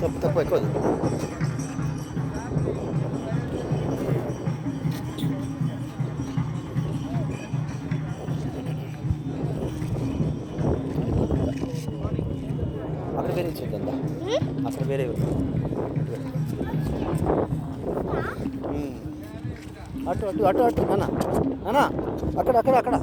తక్కువ ఎక్కువ అక్కడ వేరే చూద్దా అసలు వేరే అటు అటు అటు అటు నాన్న నాన్న అక్కడ అక్కడ అక్కడ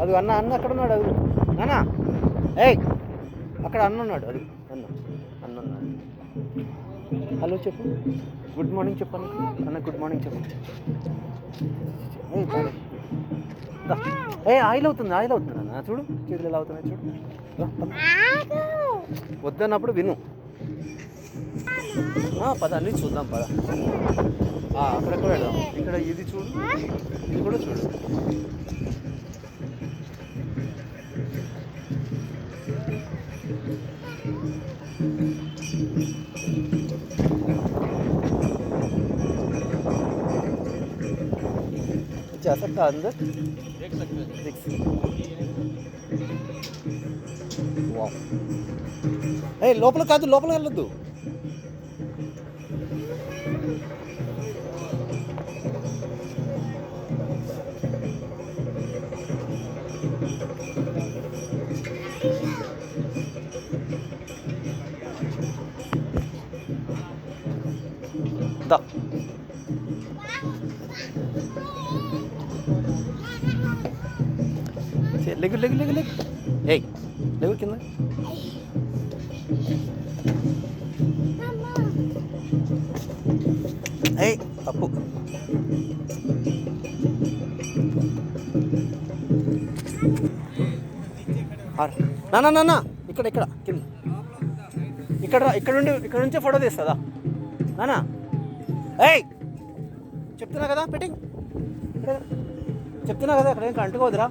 అది అన్న అన్న అక్కడ ఉన్నాడు అది నాన్న ఏయ్ అక్కడ అన్న ఉన్నాడు అది అన్న అన్న ఉన్నాడు హలో చెప్పు గుడ్ మార్నింగ్ చెప్పు అన్న గుడ్ మార్నింగ్ చెప్పు ఏ ఆయిల్ అవుతుంది అన్న చూడు చేతులు ఎలా అవుతున్నాయి చూడు వద్దన్నప్పుడు విను పద అన్నీ చూద్దాం పద అక్కడ కూడా వెళ్దాం ఇక్కడ ఇది చూడు ఇది కూడా చూడు जा सकता अंदर देख सकते वाह ए లోపల కాదు లోపల వెళ్ళొద్దు దా లెగు లెగు లెగు లెగు ఏయ్ లెగు కింద ఏయ్ తప్పు నాన్న ఇక్కడ ఇక్కడ కింద ఇక్కడ నుంచే ఫోటో తీస్తుందా నాన్న ఏయ్ చెప్తున్నా కదా పెట్టింగ్ చెప్తున్నా కదా అక్కడ ఇంకా అంటుకోవద్దురా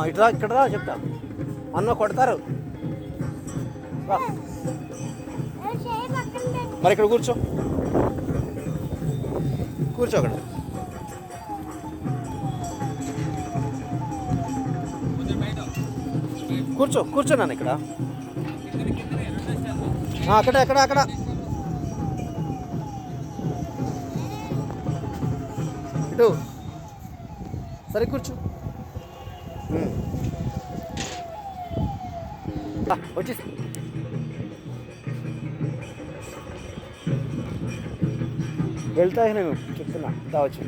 ఇట్లా ఇక్కడ రా చెప్తా అన్న కొడతారు మరి ఇక్కడ కూర్చో అక్కడ కూర్చో నాన్న ఇక్కడ అక్కడ ఇటు సరే కూర్చో వచ్చేసి వెళ్తా నేను చెప్తున్నా రావచ్చు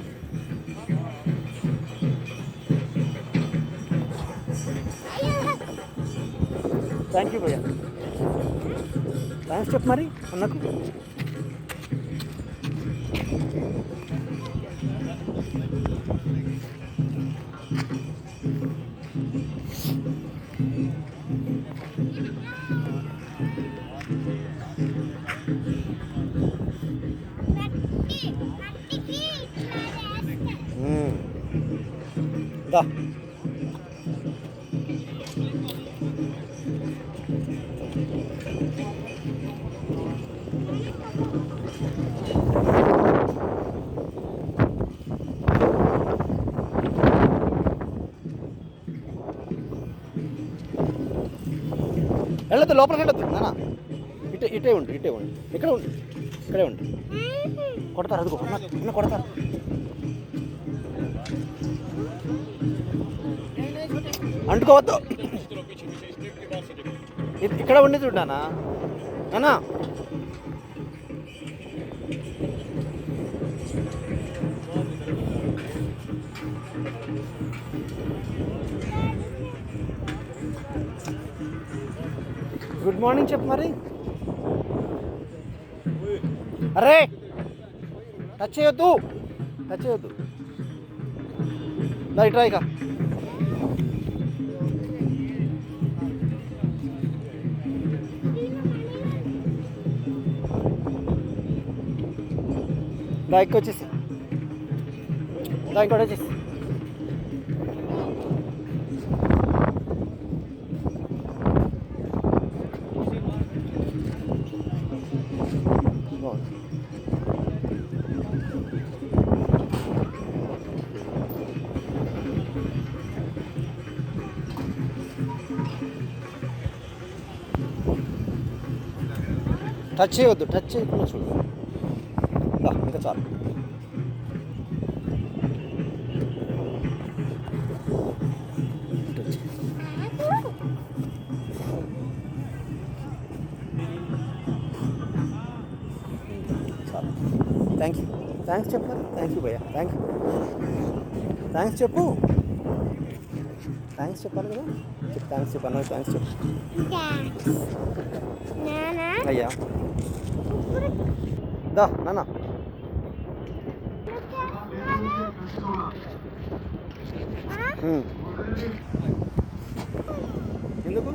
థ్యాంక్ యూ భయ్యా థ్యాంక్స్ చెప్పు మరి అన్నకు దా వెళ్ళొద్దు లోపలికి వెళ్ళొద్దు నాన్న ఇటే ఉండు ఇక్కడ ఉండు ఇక్కడే ఉండు. కొడతారు అదిగో అన్న కొడతారు. అంటుకోవద్దు. ఇక్కడ ఉండి చూడానా అన్నా. గుడ్ మార్నింగ్ చెప్పు మరి. అరే టచ్ చేయొద్దు, టచ్ చేయొద్దు. ఇట్రా ఇక. బైక్ వచ్చేసి ఇంకోటి వచ్చేసి. టచ్ చేయవద్దు, టచ్ చేయకుండా చూడు. ఇంకా చాలు. చాలు. థ్యాంక్స్ చెప్పు. థ్యాంక్ యూ భయ్యా. థ్యాంక్స్ చెప్పు. థ్యాంక్స్ చెప్పాలి కదా. థ్యాంక్స్ చెప్పాను. థ్యాంక్స్ చెప్పు అయ్యా. దా నాన్న. ఎందుకు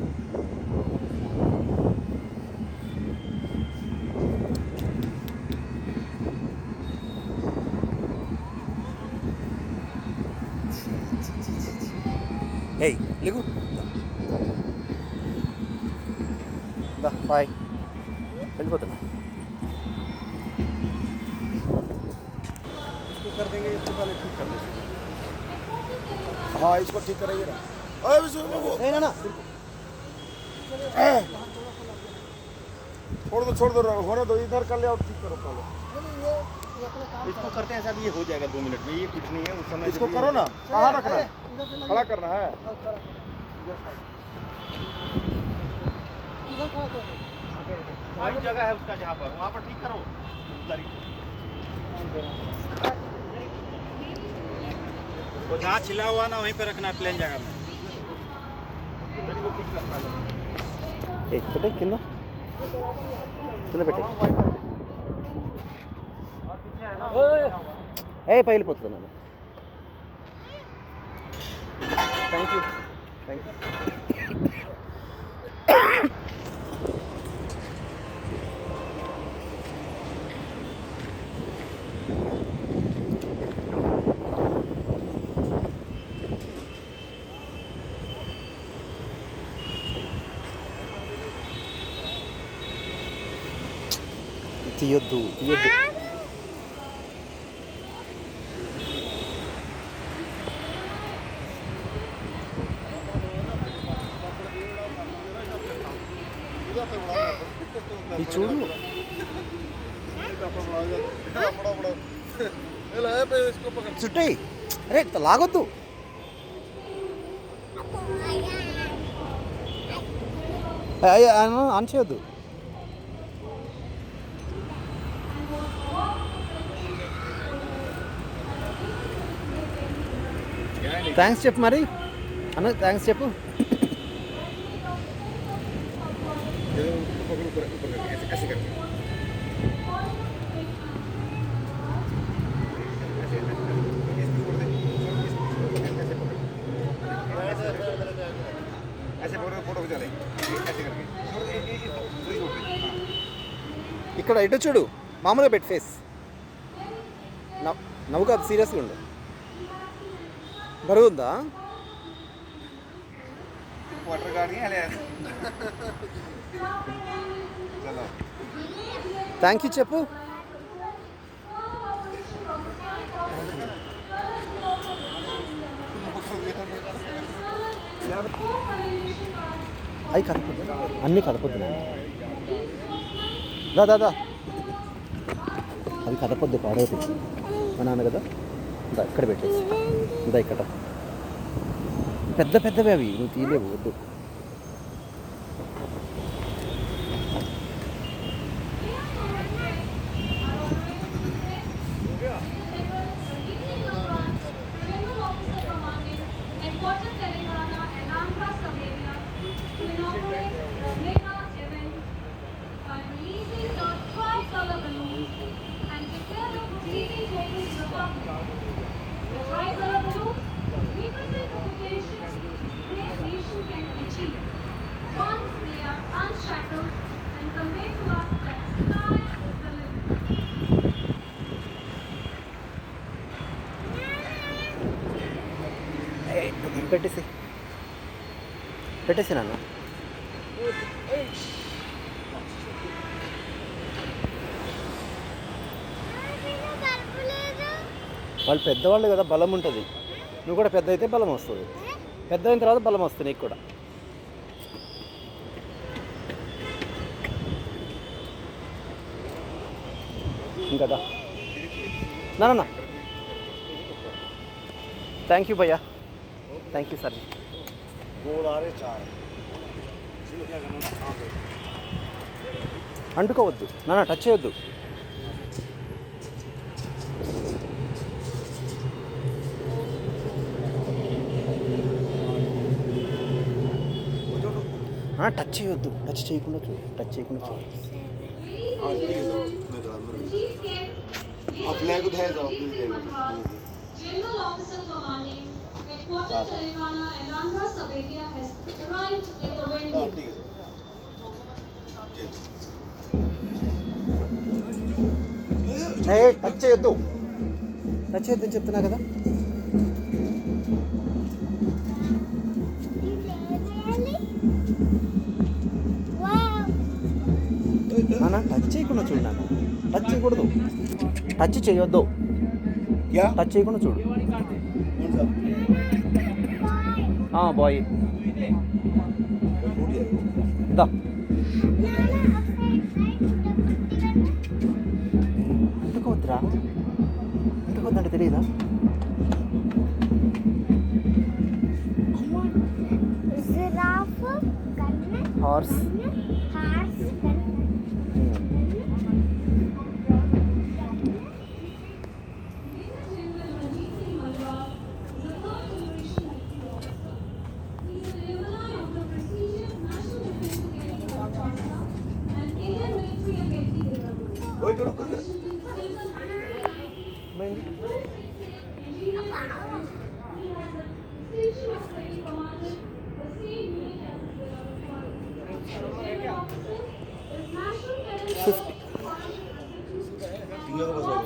ఏయ్ లేకు. దా బాయ్. వెళ్ళిపోతున్నా. कर देंगे इसको पहले ठीक कर देंगे. हाँ इसको ठीक करेंगे ना. नहीं ना छोड़ दो होने दो. इधर कर ले और ठीक करो पहले. इसको करते हैं साहब. ये हो जाएगा 2 मिनट में. ये कुछ नहीं है. उस समय इसको करो ना. कहाँ रखना है? खड़ा करना है. वही जगह है उसका जहाँ पर. वहाँ पर ठीक करो. तो जहाँ छिला हुआ ना वहीं पे रखना है. प्लेन जगह में. बेटे कितना चलो बेटे. ఏ పైలు పోతున్నాను. Thank you. తీయొద్దు. ఇది చూడు. చుట్టాయి. అరే లాగొద్దు. ఆన్ చేయొద్దు. థ్యాంక్స్ చెప్పు మరి అన్న. థ్యాంక్స్ చెప్పు. ఇక్కడ ఇటు చూడు. మామూలుగా పెట్టి ఫేస్. నవ్వు కాదు, సీరియస్గా ఉండు. బరువు ఉందా? థ్యాంక్ యూ చెప్పు. అవి కలపొద్దు, అన్నీ కలపొద్దు. దా అది కదపొద్దు, పాడవుతుంది. మా నాన్న కదా, దా ఇక్కడ పెట్టేసి, దా ఇక్కడ. పెద్ద పెద్దవి అవి, నువ్వు తీయలేవు, వద్దు. పెట్టేసి పెట్టేసి నాన్న. వాళ్ళు పెద్దవాళ్ళు కదా, బలం ఉంటుంది. నువ్వు కూడా పెద్ద అయితే బలం వస్తుంది. పెద్ద అయిన తర్వాత బలం వస్తుంది నీకు కూడా. ఇంకా నా థ్యాంక్ యూ భయ్యా, థ్యాంక్ యూ సార్. అంటుకోవద్దు నాన్న, టచ్ చేయొద్దు. టచ్ చేయొద్దు, టచ్ చేయకుండా చూడు, టచ్ చేయకుండా చూడు. టచ్ చేయొద్దు, టచ్ చేయొద్దు అని చెప్తున్నా కదా. నాన్న టచ్ చేయకుండా చూడు నాన్న, టచ్ చేయకూడదు, టచ్ చేయొద్దు, టచ్ చేయకుండా చూడు. బాయ్ దా. అంటుకోవద్దురా, అంటుకోవద్దంటే తెలియదా? హార్స్,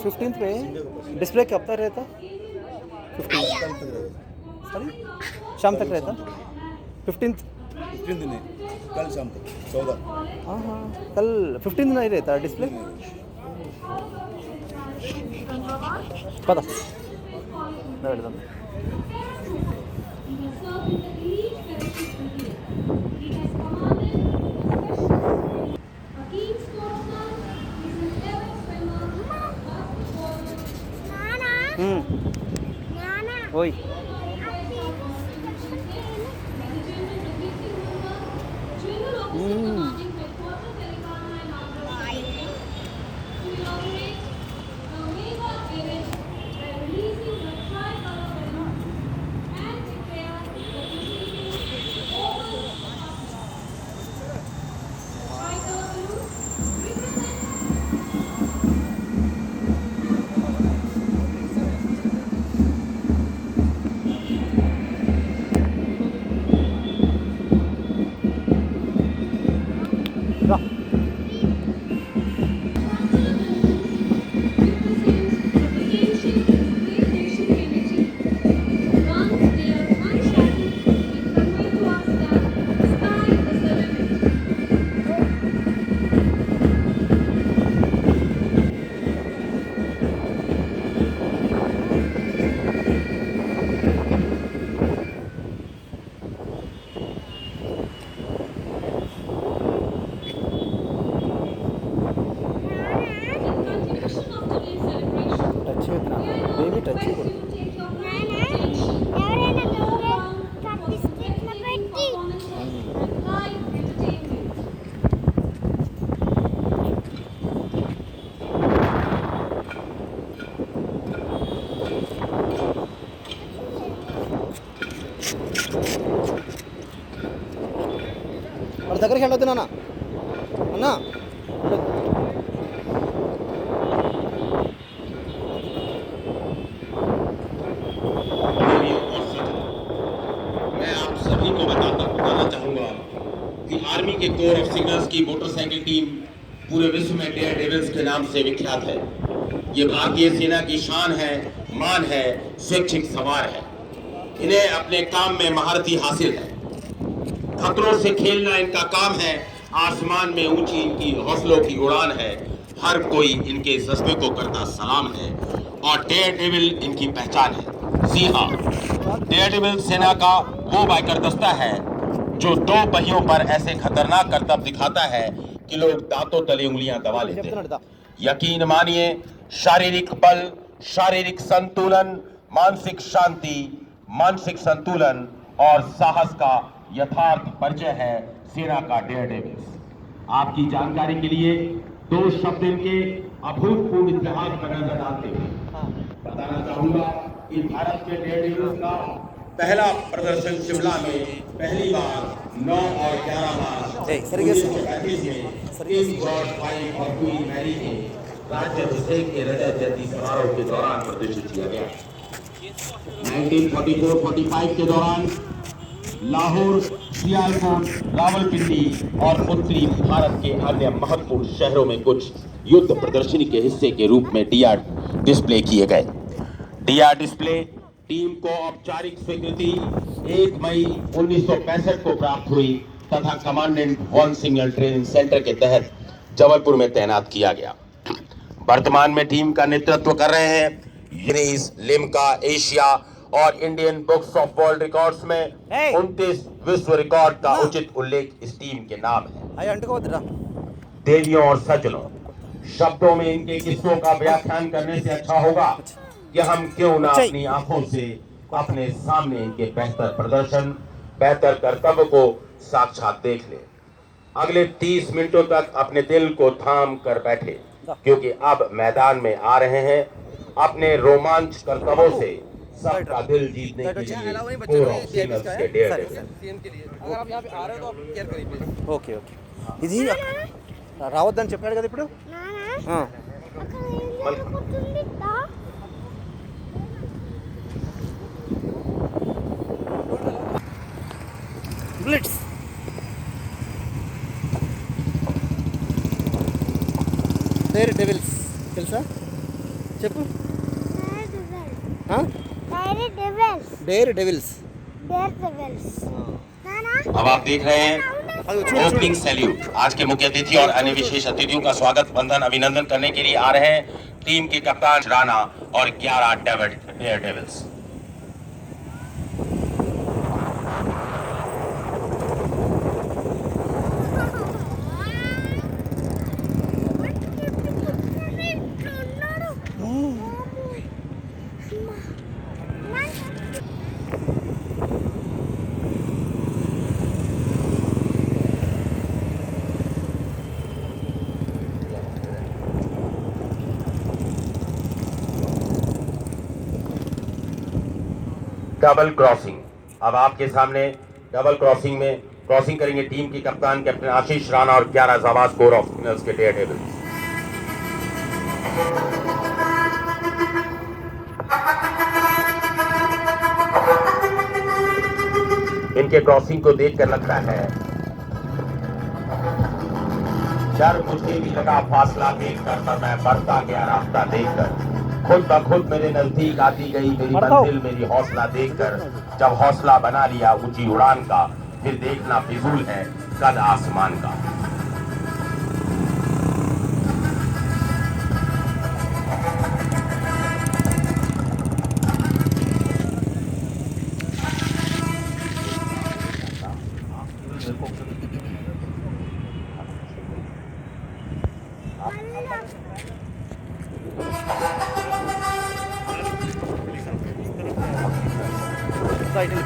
फिफ्टींथ पे डिस्प्ले कब तक रहता? 15 सॉरी शाम तक रहता? 15th नहीं, कल शाम तक 14। हाँ हाँ, कल 15th नहीं रहता डिस्प्ले, पता बैठ ओई దగ్గరికి వెళ్ళొద్దు నాన్న. అన్నా मैं आप सभी को बताना चाहूँगा कि आर्मी के कोर ऑफ सिग्नल्स की मोटरसाइकिल टीम पूरे विश्व में डेयर डेविल्स के नाम से विख्यात है। ये भारतीय सेना की शान है, मान है, स्वैच्छिक सवार है। इन्हें अपने काम में महारथी हासिल है। खतरों से खेलना इनका काम है। आसमान में ऊंची इनकी हौसलों की उड़ान है। हर कोई इनके जज्बे को करता सलाम है और डेयर डेविल इनकी पहचान है। जी हाँ, डेयर डेविल सेना का वो बाइकर दस्ता है जो दो पहियों पर ऐसे खतरनाक करतब दिखाता है कि लोग दांतों तले उंगलियां दबा लेते हैं। यकीन मानिए, शारीरिक बल, शारीरिक संतुलन, मानसिक शांति, मानसिक संतुलन और साहस का यथार्थ परिचय है सेना का डेयर डेविल्स। आपकी जानकारी के लिए दो शब्द इनके अभूतपूर्व इतिहास पर नजर डालते हुए बताना चाहूंगा कि भारत के डेयर डेविल्स का पहला प्रदर्शन शिमला में पहली बार 9 और 11 मार्च 1935 में किंग जॉर्ज V और क्वीन मैरी के राज्याभिषेक के रजत जयंती समारोह के दौरान प्रदर्शित किया गया। 1944-45 के दौरान लाहौर, सियालकोट, रावलपिंडी और उत्तरी भारत के अन्य महत्वपूर्ण शहरों में कुछ युद्ध प्रदर्शनी के हिस्से के रूप में डीआर डिस्प्ले किए गए। डीआर डिस्प्ले टीम को औपचारिक स्वीकृति 1 मई 1965 को प्राप्त हुई तथा commandant one signal training centre के तहत जबलपुर में तैनात किया गया। वर्तमान में टीम का नेतृत्व कर रहे हैं गिनीज, लिम्का, एशिया और Indian books of world records में 29 विश्व रिकॉर्ड का उचित उल्लेख इस टीम के नाम है। देवियों और सज्जनों, शब्दों में इनके किस्सों का व्याख्यान करने से अच्छा होगा कि हम क्यों ना अपनी आंखों से अपने सामने इनके बेहतर प्रदर्शन, बेहतर कर्तव्य को साक्षात देख लें। अगले 30 मिनटों तक अपने दिल को थाम कर बैठे, क्योंकि अब मैदान में आ रहे हैं अपने रोमांच कर्तव्यों से सबका दिल जीतने के लिए कोर ऑफ सिग्नल्स के डेयर डेविल। अगर आप यहाँ पे आ रहे हो तो आप केयर करिए प्लीज। ఓకే ఓకే ఇది రావద్దని చెప్పాడు కదా ఇప్పుడు. ఆ. బ్లిట్స్ డేర్ డెవిల్స్ తెలుసా చెప్పు. Daredevils. अब आप देख रहे हैं ओपनिंग सैल्यूट। आज के मुख्य अतिथि और अन्य विशेष अतिथियों का स्वागत, वंदन, अभिनंदन करने के लिए आ रहे हैं टीम के कप्तान राणा और 11 डेयर डेविल्स। Double crossing. अब आपके सामने डबल क्रॉसिंग में क्रॉसिंग करेंगे टीम की कप्तान कैप्टन आशीष राणा और 11 जाबाज कोर ऑफ सिग्नल्स के डेयर डेविल्स। इनके क्रॉसिंग को देखकर लगता है डर मुझे भी लगा, फासला देखकर पर मैं बढ़ता गया रास्ता देखकर। खुद ब खुद मेरे नजदीक आती गई मेरी मंजिल, मेरी हौसला देखकर। जब हौसला बना लिया ऊंची उड़ान का, फिर देखना फिजूल है कद आसमान का। సైకిల్